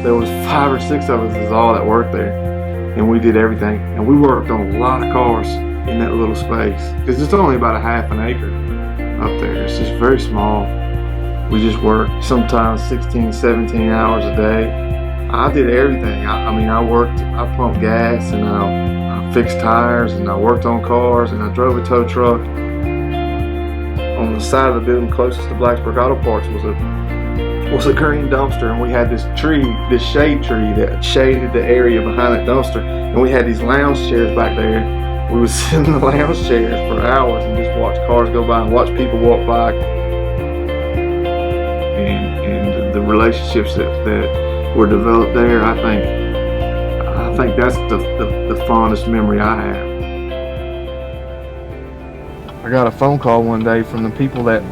there was 5 or 6 of us is all that worked there, and we did everything. And we worked on a lot of cars in that little space because it's only about a half an acre up there. It's just very small. We just worked sometimes 16, 17 hours a day. I did everything. I pumped gas, and I fixed tires, and I worked on cars, and I drove a tow truck. On the side of the building closest to Blacksburg Auto Parts was a green dumpster, and we had this shade tree that shaded the area behind that dumpster, and we had these lounge chairs back there. We would sit in the lounge chairs for hours and just watch cars go by and watch people walk by, and the relationships that were developed there. I think that's the fondest memory I have. I got a phone call one day from the people that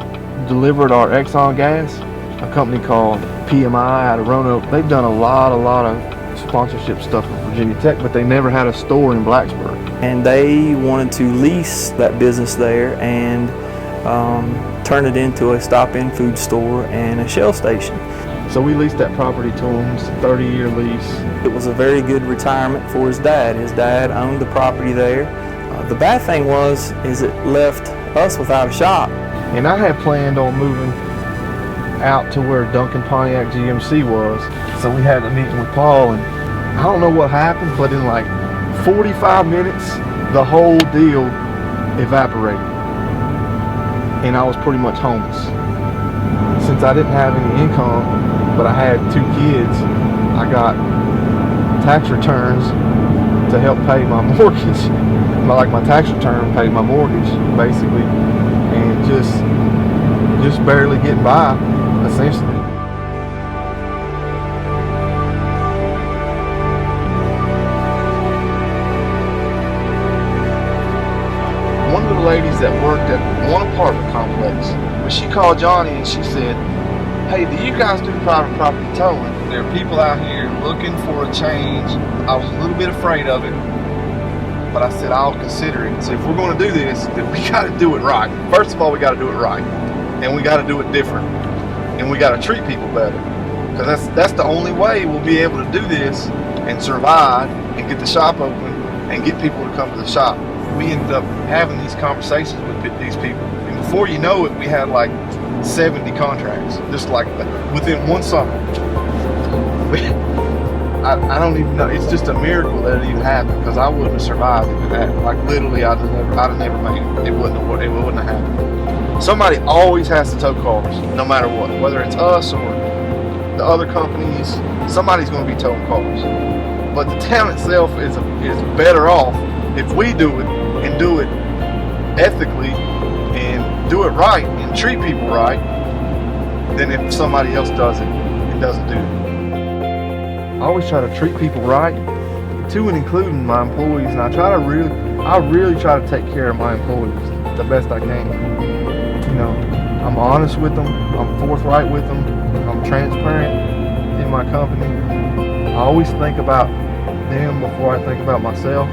delivered our Exxon gas, a company called PMI out of Roanoke. They've done a lot of sponsorship stuff with Virginia Tech, but they never had a store in Blacksburg. And they wanted to lease that business there and turn it into a stop-in food store and a Shell station. So we leased that property to him. It's a 30-year lease. It was a very good retirement for his dad. His dad owned the property there. The bad thing is it left us without a shop. And I had planned on moving out to where Duncan Pontiac GMC was. So we had a meeting with Paul, and I don't know what happened, but in like 45 minutes, the whole deal evaporated. And I was pretty much homeless. Since I didn't have any income, but I had 2 kids, I got tax returns to help pay my mortgage. My tax return paid my mortgage, basically, and just barely getting by, essentially. One of the ladies that worked at one apartment complex, when she called Johnny and she said, "Hey, do you guys do private property towing? There are people out here looking for a change." I was a little bit afraid of it, but I said I'll consider it. So if we're going to do this, then we got to do it right. First of all, we got to do it right, and we got to do it different, and we got to treat people better, because that's the only way we'll be able to do this and survive and get the shop open and get people to come to the shop. We ended up having these conversations with these people, and before you know it, we had like 70 contracts, just like within one summer. I don't even know. It's just a miracle that it even happened, because I wouldn't have survived if it happened. Like literally, I'd have never made it. It wouldn't have happened. Somebody always has to tow cars, no matter what. Whether it's us or the other companies, somebody's going to be towing cars. But the town itself is better off if we do it, and do it ethically, and do it right, and treat people right, than if somebody else does it and doesn't do it. I always try to treat people right, to and including my employees, and I really try to take care of my employees the best I can. You know, I'm honest with them, I'm forthright with them, I'm transparent in my company. I always think about them before I think about myself.